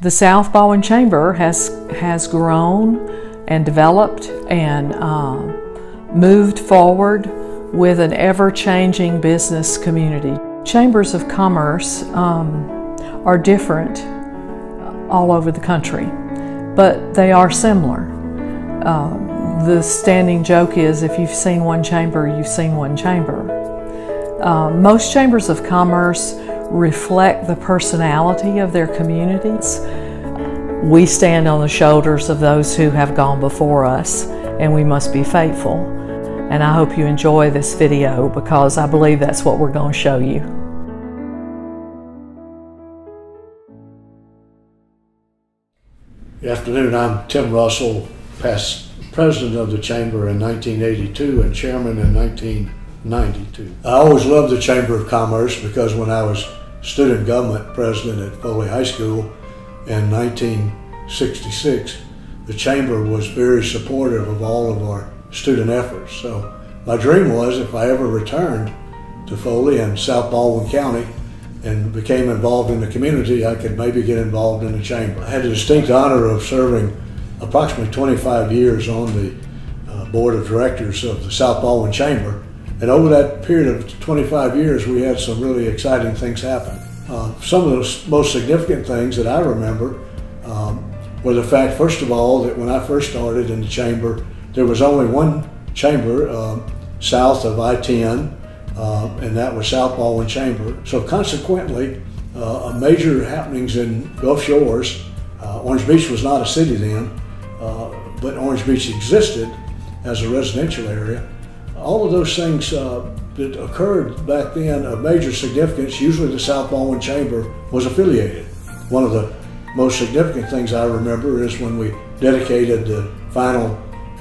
The South Baldwin Chamber has grown and developed and moved forward with an ever-changing business community. Chambers of commerce are different all over the country, but they are similar. The standing joke is, if you've seen one chamber, you've seen one chamber. Most chambers of commerce reflect the personality of their communities. We stand on the shoulders of those who have gone before us, and we must be faithful. And I hope you enjoy this video, because I believe that's what we're going to show you. Good afternoon. I'm Tim Russell, past president of the Chamber in 1982 and chairman in 1992. I always loved the Chamber of Commerce because when I was student government president at Foley High School in 1966, the Chamber was very supportive of all of our student efforts. So my dream was, if I ever returned to Foley and South Baldwin County and became involved in the community, I could maybe get involved in the Chamber. I had the distinct honor of serving approximately 25 years on the board of directors of the South Baldwin Chamber. And over that period of 25 years, we had some really exciting things happen. Some of the most significant things that I remember were the fact, first of all, that when I first started in the Chamber, there was only one chamber south of I-10, and that was South Baldwin Chamber. So consequently, major happenings in Gulf Shores, Orange Beach was not a city then, but Orange Beach existed as a residential area. All of those things that occurred back then of major significance, usually the South Baldwin Chamber was affiliated. One of the most significant things I remember is when we dedicated the final,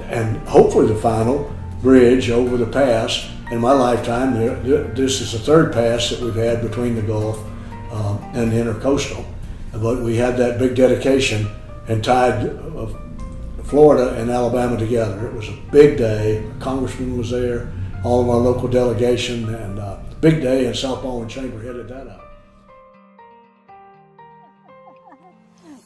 and hopefully the final, bridge over the pass. In my lifetime, this is the third pass that we've had between the Gulf and the Intercoastal. But we had that big dedication and tied Florida and Alabama together. It was a big day. A congressman was there, all of our local delegation, and big day, and South Baldwin Chamber headed that up.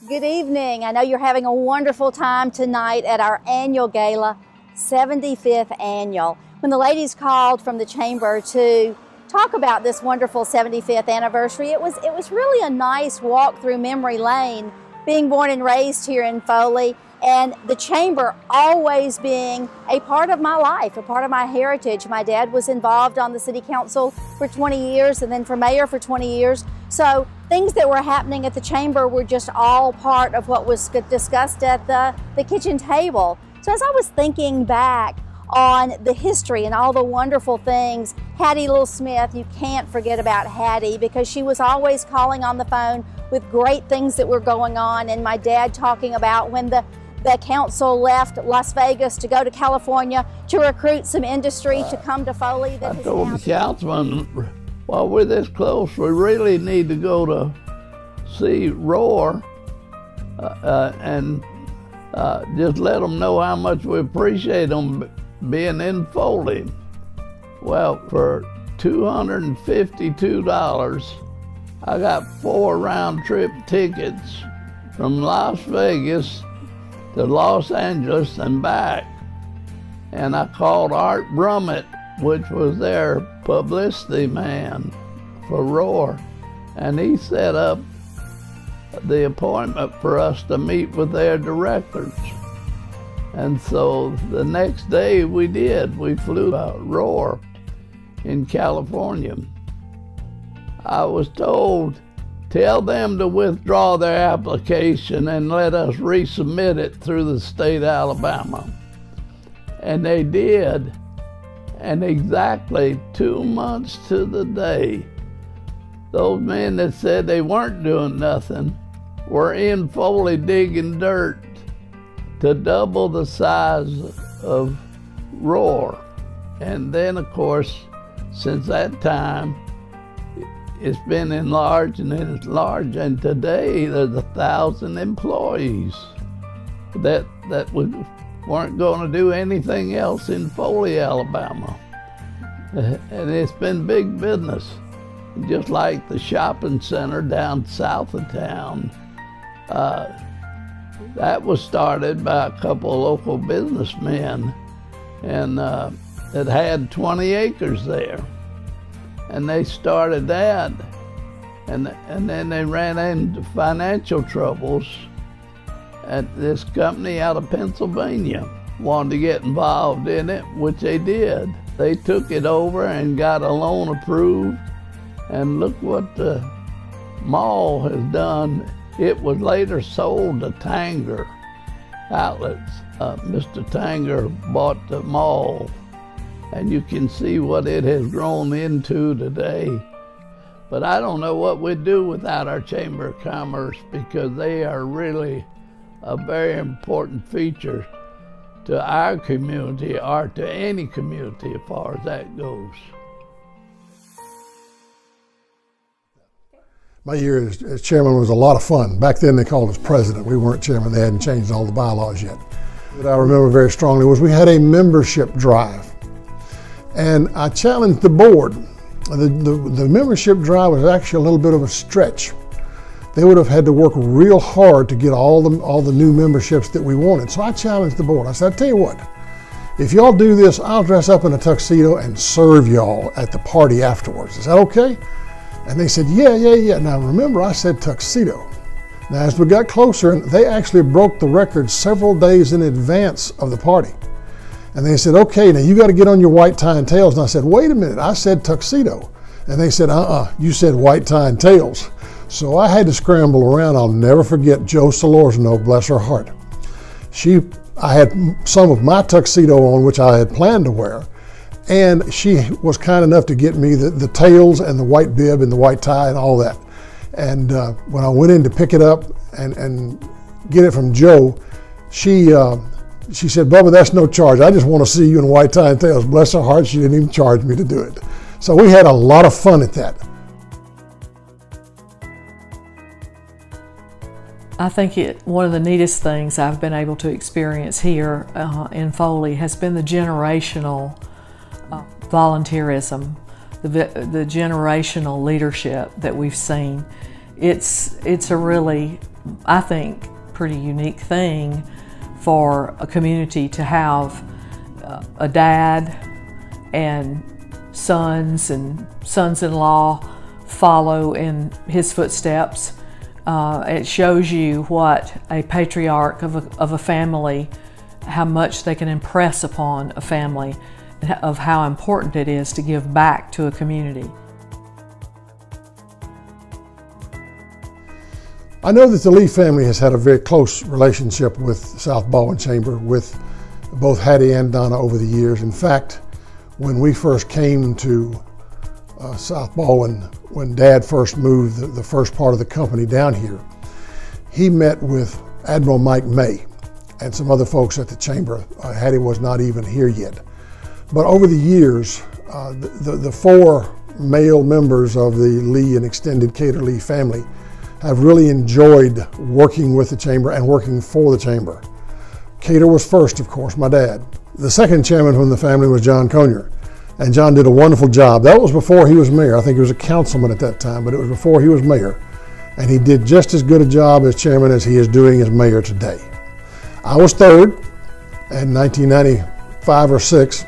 Good evening. I know you're having a wonderful time tonight at our annual gala, 75th annual. When the ladies called from the Chamber to talk about this wonderful 75th anniversary, it was really a nice walk through memory lane, being born and raised here in Foley, and the Chamber always being a part of my life, a part of my heritage. My dad was involved on the city council for 20 years and then for mayor for 20 years. So things that were happening at the Chamber were just all part of what was discussed at the kitchen table. So as I was thinking back on the history and all the wonderful things, Hattie Little Smith, you can't forget about Hattie, because she was always calling on the phone with great things that were going on, and my dad talking about when the council left Las Vegas to go to California to recruit some industry to come to Foley. I told the councilman, while we're this close, we really need to go to see Roar and just let them know how much we appreciate them being in Foley. Well, for $252, I got 4 round-trip tickets from Las Vegas to Los Angeles and back. And I called Art Brummett, which was their publicity man for Roar, and he set up the appointment for us to meet with their directors. And so the next day we did. We flew to Roar in California. I was told, tell them to withdraw their application and let us resubmit it through the state of Alabama. And they did. And exactly 2 months to the day, those men that said they weren't doing nothing were in Foley digging dirt to double the size of Roar. And then, of course, since that time, it's been enlarged and enlarged, and today there's 1,000 employees that weren't going to do anything else in Foley, Alabama. And it's been big business. Just like the shopping center down south of town That was started by a couple of local businessmen, and it had 20 acres there. And they started that, and then they ran into financial troubles. And this company out of Pennsylvania wanted to get involved in it, which they did. They took it over and got a loan approved, and look what the mall has done. It was later sold to Tanger Outlets. Mr. Tanger bought the mall, and you can see what it has grown into today. But I don't know what we'd do without our Chamber of Commerce, because they are really a very important feature to our community, or to any community as far as that goes. My year as chairman was a lot of fun. Back then they called us president. We weren't chairman. They hadn't changed all the bylaws yet. What I remember very strongly was we had a membership drive. And I challenged the board. The membership drive was actually a little bit of a stretch. They would have had to work real hard to get all the new memberships that we wanted. So I challenged the board. I said, I'll tell you what, if y'all do this, I'll dress up in a tuxedo and serve y'all at the party afterwards. Is that okay? And they said, yeah. Now remember, I said tuxedo. Now as we got closer, they actually broke the record several days in advance of the party. And they said, okay, now you got to get on your white tie and tails. And I said, wait a minute, I said tuxedo. And they said, you said white tie and tails. So I had to scramble around. I'll never forget Jo Solorzano, bless her heart. I had some of my tuxedo on, which I had planned to wear. And she was kind enough to get me the tails and the white bib and the white tie and all that. And when I went in to pick it up and get it from Jo, she said, Bubba, that's no charge. I just want to see you in white tie and tails. Bless her heart, she didn't even charge me to do it. So we had a lot of fun at that. I think one of the neatest things I've been able to experience here in Foley has been the generational volunteerism, the generational leadership that we've seen. It's a really, I think, pretty unique thing for a community to have a dad and sons-in-law follow in his footsteps. It shows you what a patriarch of a family, how much they can impress upon a family, of how important it is to give back to a community. I know that the Lee family has had a very close relationship with South Baldwin Chamber, with both Hattie and Donna over the years. In fact, when we first came to South Baldwin, when Dad first moved the first part of the company down here, he met with Admiral Mike May and some other folks at the Chamber. Hattie was not even here yet. But over the years, the four male members of the Lee and extended Cater Lee family have really enjoyed working with the Chamber and working for the Chamber. Cater was first, of course, my dad. The second chairman from the family was John Conyer, and John did a wonderful job. That was before he was mayor. I think he was a councilman at that time, but it was before he was mayor. And he did just as good a job as chairman as he is doing as mayor today. I was third in 1995 or 6,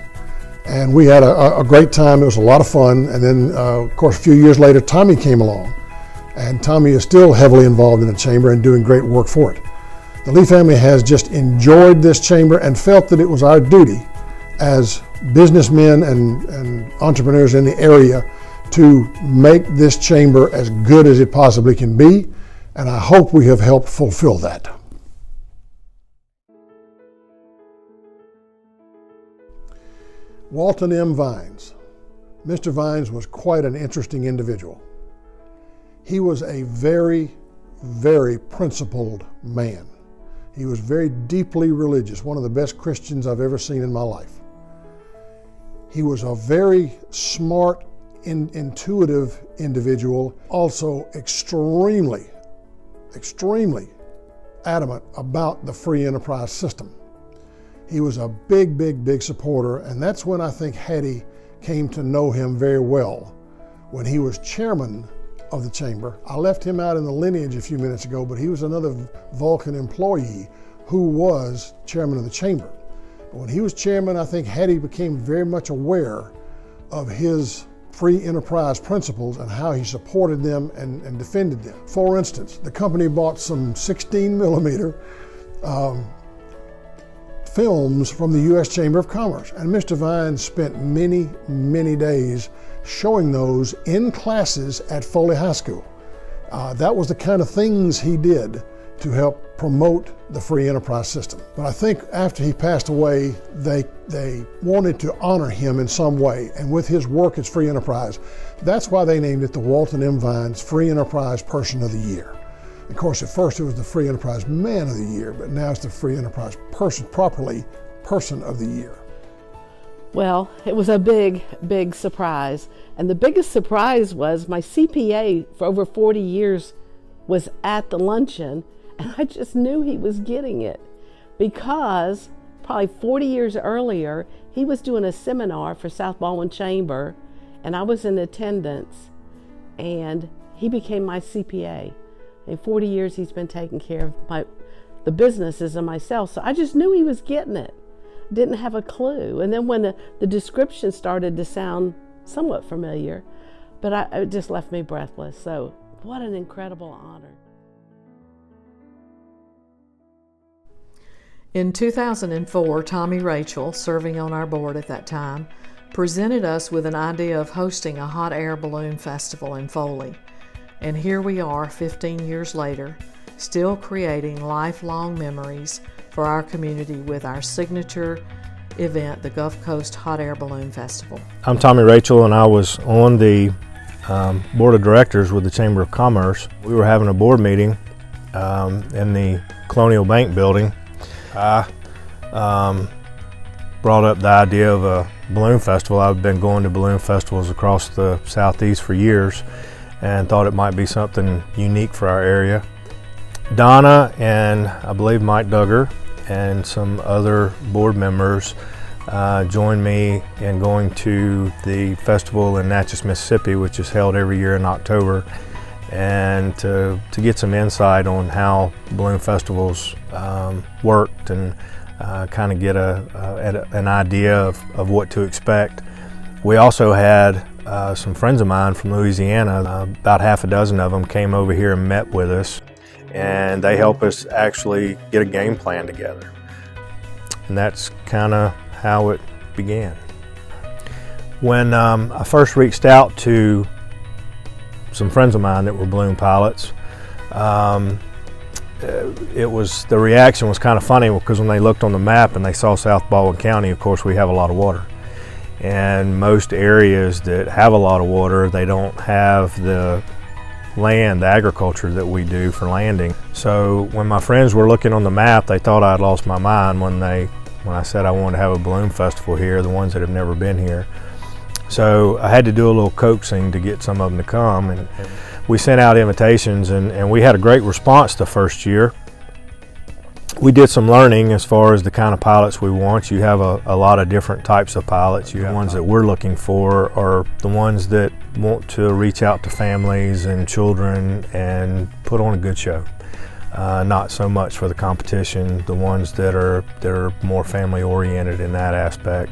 and we had a great time. It was a lot of fun. And then, of course, a few years later, Tommy came along. And Tommy is still heavily involved in the Chamber and doing great work for it. The Lee family has just enjoyed this Chamber and felt that it was our duty as businessmen and entrepreneurs in the area to make this Chamber as good as it possibly can be. And I hope we have helped fulfill that. Walton M. Vines. Mr. Vines was quite an interesting individual. He was a very, very principled man. He was very deeply religious, one of the best Christians I've ever seen in my life. He was a very smart, intuitive individual, also extremely adamant about the free enterprise system. He was a big supporter, and that's when I think Hattie came to know him very well. When he was chairman of the chamber. I left him out in the lineage a few minutes ago, but he was another Vulcan employee who was chairman of the chamber. When he was chairman, I think Hattie became very much aware of his free enterprise principles and how he supported them and defended them. For instance, the company bought some 16mm films from the U.S. Chamber of Commerce, and Mr. Vines spent many, many days showing those in classes at Foley High School. That was the kind of things he did to help promote the free enterprise system. But I think after he passed away, they wanted to honor him in some way, and with his work as free enterprise, that's why they named it the Walton M. Vines Free Enterprise Person of the Year. Of course, at first it was the Free Enterprise Man of the Year, but now it's the Free Enterprise Person of the Year. Well, it was a big, big surprise. And the biggest surprise was my CPA for over 40 years was at the luncheon, and I just knew he was getting it because probably 40 years earlier, he was doing a seminar for South Baldwin Chamber, and I was in attendance, and he became my CPA. In 40 years, he's been taking care of the businesses and myself, so I just knew he was getting it. Didn't have a clue. And then when the description started to sound somewhat familiar, but it just left me breathless. So what an incredible honor. In 2004, Tommy Rachel, serving on our board at that time, presented us with an idea of hosting a hot air balloon festival in Foley. And here we are 15 years later, still creating lifelong memories for our community with our signature event, the Gulf Coast Hot Air Balloon Festival. I'm Tommy Rachel, and I was on the board of directors with the Chamber of Commerce. We were having a board meeting in the Colonial Bank building. I brought up the idea of a balloon festival. I've been going to balloon festivals across the Southeast for years and thought it might be something unique for our area. Donna and I believe Mike Duggar and some other board members joined me in going to the festival in Natchez, Mississippi, which is held every year in October, and to get some insight on how balloon festivals worked and kind of get an idea of what to expect. We also had some friends of mine from Louisiana, about half a dozen of them came over here and met with us, and they helped us actually get a game plan together. And that's kind of how it began. When I first reached out to some friends of mine that were balloon pilots, the reaction was kind of funny because when they looked on the map and they saw South Baldwin County, of course we have a lot of water. And most areas that have a lot of water, they don't have the land, the agriculture that we do for landing. So when my friends were looking on the map, they thought I'd lost my mind when I said I wanted to have a balloon festival here, the ones that have never been here. So I had to do a little coaxing to get some of them to come, and we sent out invitations, and we had a great response the first year. We did some learning as far as the kind of pilots we want. You have a lot of different types of pilots. The ones that we're looking for are the ones that want to reach out to families and children and put on a good show. Not so much for the competition, the ones that are more family oriented in that aspect.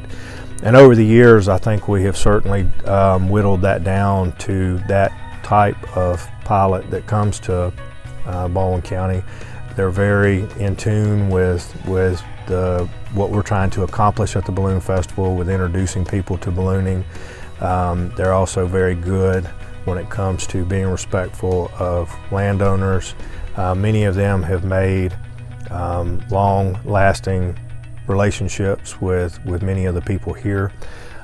And over the years, I think we have certainly whittled that down to that type of pilot that comes to Baldwin County. They're very in tune with what we're trying to accomplish at the Balloon Festival with introducing people to ballooning. They're also very good when it comes to being respectful of landowners. Many of them have made long-lasting relationships with many of the people here.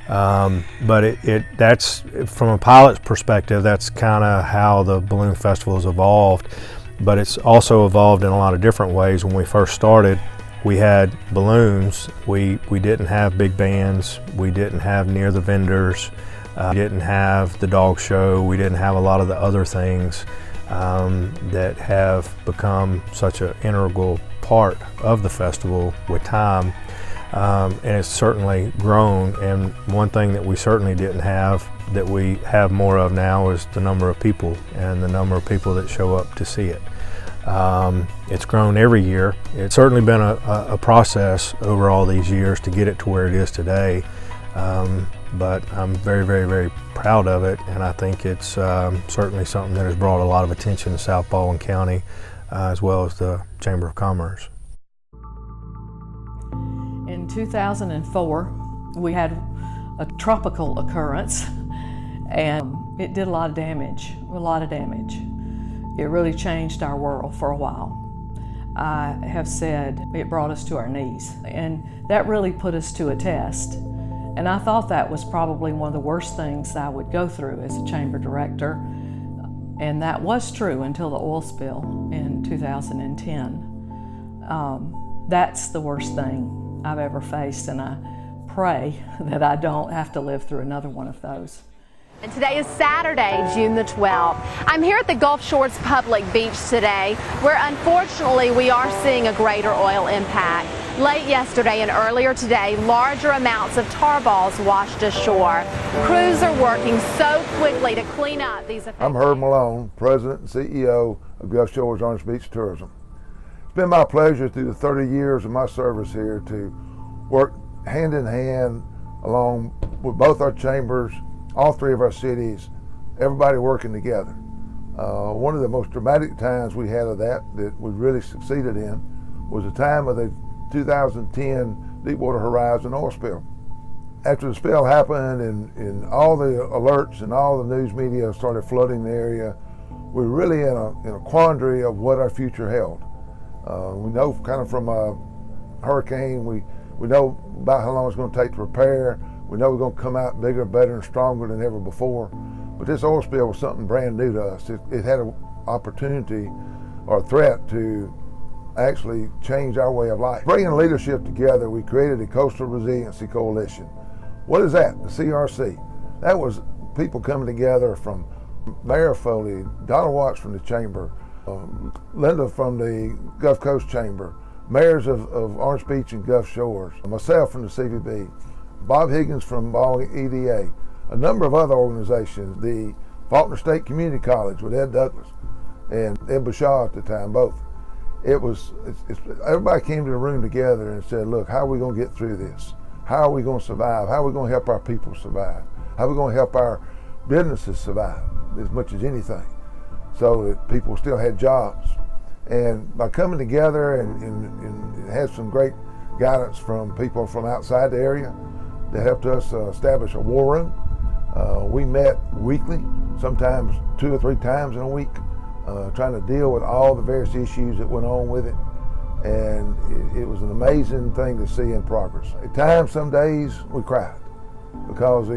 But that's, from a pilot's perspective, that's kind of how the Balloon Festival has evolved. But it's also evolved in a lot of different ways. When we first started, we had balloons. We didn't have big bands. We didn't have near the vendors. We didn't have the dog show. We didn't have a lot of the other things that have become such an integral part of the festival with time. and it's certainly grown. And one thing that we certainly didn't have that we have more of now is the number of people and the number of people that show up to see it. It's grown every year. It's certainly been a process over all these years to get it to where it is today, but I'm very, very, very proud of it, and I think it's certainly something that has brought a lot of attention to South Baldwin County as well as the Chamber of Commerce. In 2004, we had a tropical occurrence, and it did a lot of damage, It really changed our world for a while. I have said it brought us to our knees, and that really put us to a test. And I thought that was probably one of the worst things I would go through as a chamber director. And that was true until the oil spill in 2010. That's the worst thing I've ever faced, and I pray that I don't have to live through another one of those. And today is Saturday, June the 12th. I'm here at the Gulf Shores Public Beach today, where unfortunately we are seeing a greater oil impact. Late yesterday and earlier today, larger amounts of tar balls washed ashore. Crews are working so quickly to clean up these effects. I'm Herb Malone, President and CEO of Gulf Shores Orange Beach Tourism. It's been my pleasure through the 30 years of my service here to work hand in hand along with both our chambers, all three of our cities, everybody working together. One of the most dramatic times we had of that we really succeeded in was the time of the 2010 Deepwater Horizon oil spill. After the spill happened and all the alerts and all the news media started flooding the area, we were really in a quandary of what our future held. We know kind of from a hurricane, we know about how long it's going to take to repair. We know we're going to come out bigger, better, and stronger than ever before. But this oil spill was something brand new to us. It had an opportunity or a threat to actually change our way of life. Bringing leadership together, we created a Coastal Resiliency Coalition. What is that? The CRC. That was people coming together from Mayor Foley, Donna Watts from the Chamber, Linda from the Gulf Coast Chamber, mayors of Orange Beach and Gulf Shores, myself from the CVB, Bob Higgins from Baldwin EDA, a number of other organizations, the Faulkner State Community College with Ed Douglas and Ed Bashaw at the time, both. Everybody came to the room together and said, look, how are we going to get through this? How are we going to survive? How are we going to help our people survive? How are we going to help our businesses survive as much as anything so that people still had jobs? And by coming together and had some great guidance from people from outside the area that helped us establish a war room. We met weekly, sometimes 2 or 3 times in a week, trying to deal with all the various issues that went on with it. And it was an amazing thing to see in progress. At times, some days, we cried because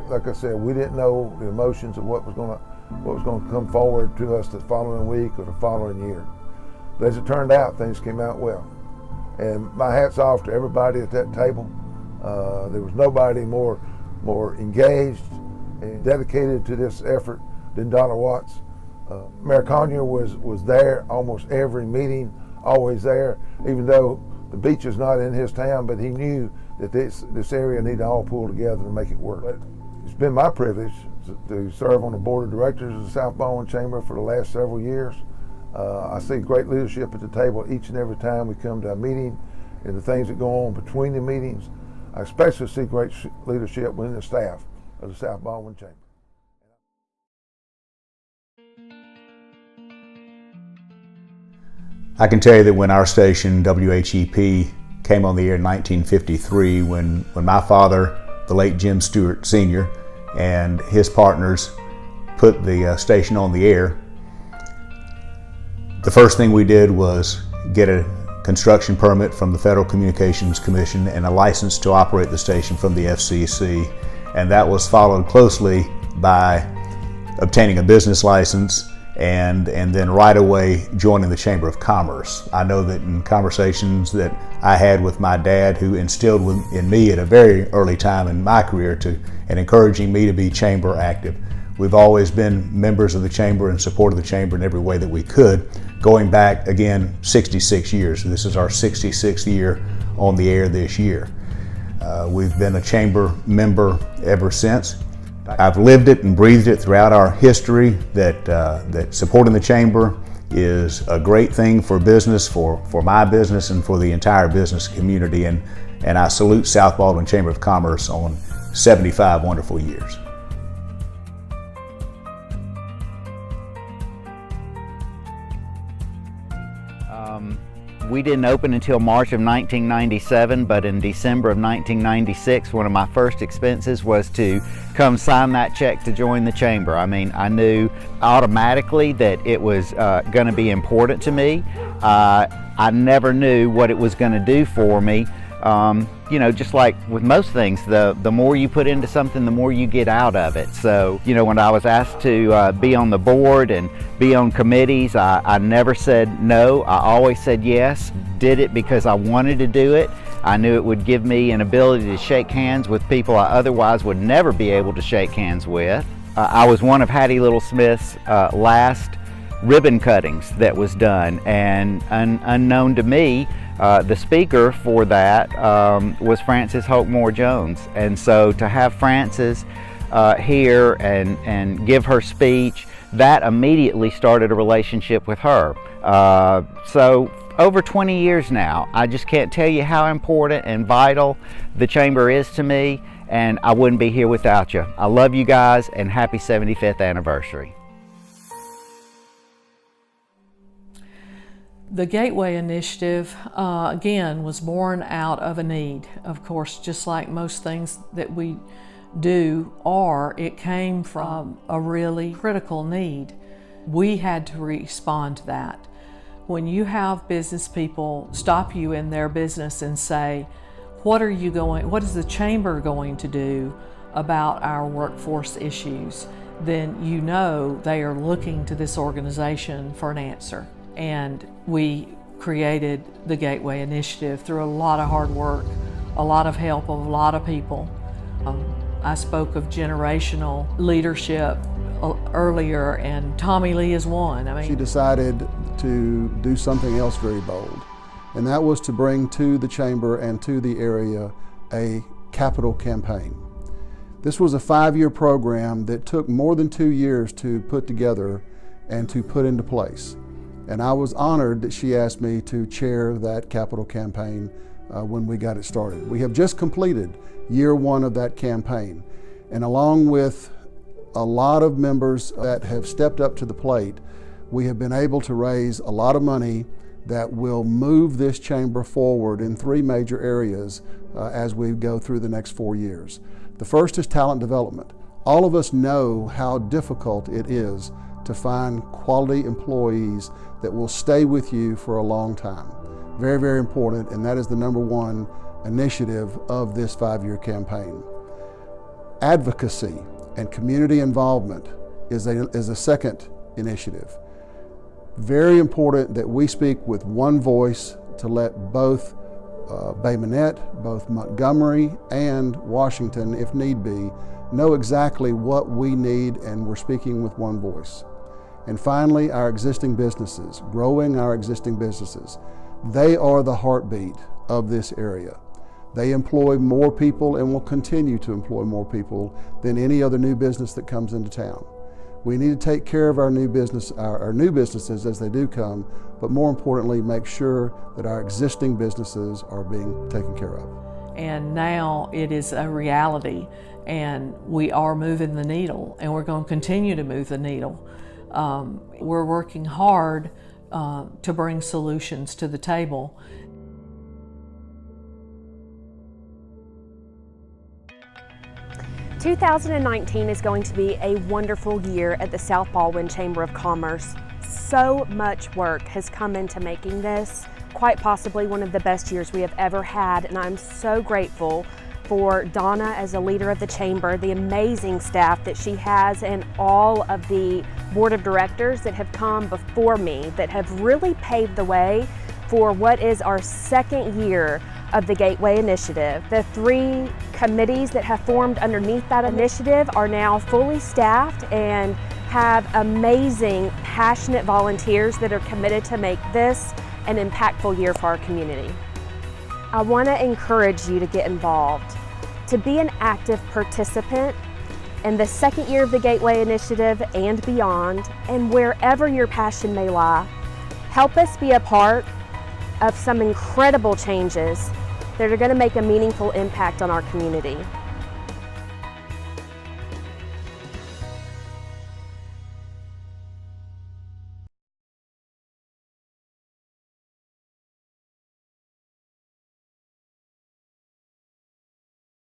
like I said, we didn't know the emotions of what was going to come forward to us the following week or the following year. But as it turned out, things came out well. And my hat's off to everybody at that table. There was nobody more engaged and dedicated to this effort than Donna Watts. Mayor Conyer was there almost every meeting, always there, even though the beach is not in his town, but he knew that this area needed to all pull together to make it work. But it's been my privilege to serve on the board of directors of the South Baldwin Chamber for the last several years. I see great leadership at the table each and every time we come to a meeting and the things that go on between the meetings. I especially see great leadership within the staff of the South Baldwin Chamber. I can tell you that when our station, WHEP, came on the air in 1953, when my father, the late Jim Stewart Sr., and his partners put the station on the air, the first thing we did was get a construction permit from the Federal Communications Commission and a license to operate the station from the FCC. And that was followed closely by obtaining a business license and then right away joining the Chamber of Commerce. I know that in conversations that I had with my dad, who instilled in me at a very early time in my career and encouraging me to be chamber active, we've always been members of the Chamber and supported the Chamber in every way that we could, going back, again, 66 years. This is our 66th year on the air this year. We've been a chamber member ever since. I've lived it and breathed it throughout our history that supporting the chamber is a great thing for business, for my business and for the entire business community. And I salute South Baldwin Chamber of Commerce on 75 wonderful years. We didn't open until March of 1997, but in December of 1996, one of my first expenses was to come sign that check to join the chamber. I mean, I knew automatically that it was going to be important to me. I never knew what it was going to do for me. You know, just like with most things, the more you put into something, the more you get out of it. So, you know, when I was asked to be on the board and be on committees, I never said no. I always said yes, did it because I wanted to do it. I knew it would give me an ability to shake hands with people I otherwise would never be able to shake hands with. I was one of Hattie Little Smith's last ribbon cuttings that was done, and unknown to me, the speaker for that was Frances Hope Moore Jones. And so to have Frances here and give her speech, that immediately started a relationship with her. So over 20 years now, I just can't tell you how important and vital the chamber is to me, and I wouldn't be here without you. I love you guys, and happy 75th anniversary. The Gateway Initiative, again, was born out of a need. Of course, just like most things that we do it came from a really critical need. We had to respond to that. When you have business people stop you in their business and say, what is the chamber going to do about our workforce issues? Then you know they are looking to this organization for an answer. And we created the Gateway Initiative through a lot of hard work, a lot of help of a lot of people. I spoke of generational leadership earlier, and Tommy Lee is one. I mean, she decided to do something else very bold, and that was to bring to the chamber and to the area a capital campaign. This was a 5-year program that took more than 2 years to put together and to put into place. And I was honored that she asked me to chair that capital campaign when we got it started. We have just completed year 1 of that campaign. And along with a lot of members that have stepped up to the plate, we have been able to raise a lot of money that will move this chamber forward in 3 major areas as we go through the next 4 years. The first is talent development. All of us know how difficult it is to find quality employees that will stay with you for a long time. Very, very important, and that is the #1 initiative of this 5-year campaign. Advocacy and community involvement is a second initiative. Very important that we speak with one voice to let both Bay Minette, both Montgomery and Washington, if need be, know exactly what we need, and we're speaking with one voice. And finally, our existing businesses, growing our existing businesses. They are the heartbeat of this area. They employ more people and will continue to employ more people than any other new business that comes into town. We need to take care of our new businesses as they do come, but more importantly, make sure that our existing businesses are being taken care of. And now it is a reality, and we are moving the needle, and we're going to continue to move the needle. We're working hard to bring solutions to the table. "2019 is going to be a wonderful year at the South Baldwin Chamber of Commerce. So much work has come into making this quite possibly one of the best years we have ever had, and I'm so grateful for Donna as a leader of the chamber, the amazing staff that she has, and all of the board of directors that have come before me that have really paved the way for what is our 2nd year of the Gateway Initiative. The 3 committees that have formed underneath that initiative are now fully staffed and have amazing, passionate volunteers that are committed to make this an impactful year for our community. I want to encourage you to get involved, to be an active participant in the second year of the Gateway Initiative and beyond, and wherever your passion may lie. Help us be a part of some incredible changes that are going to make a meaningful impact on our community.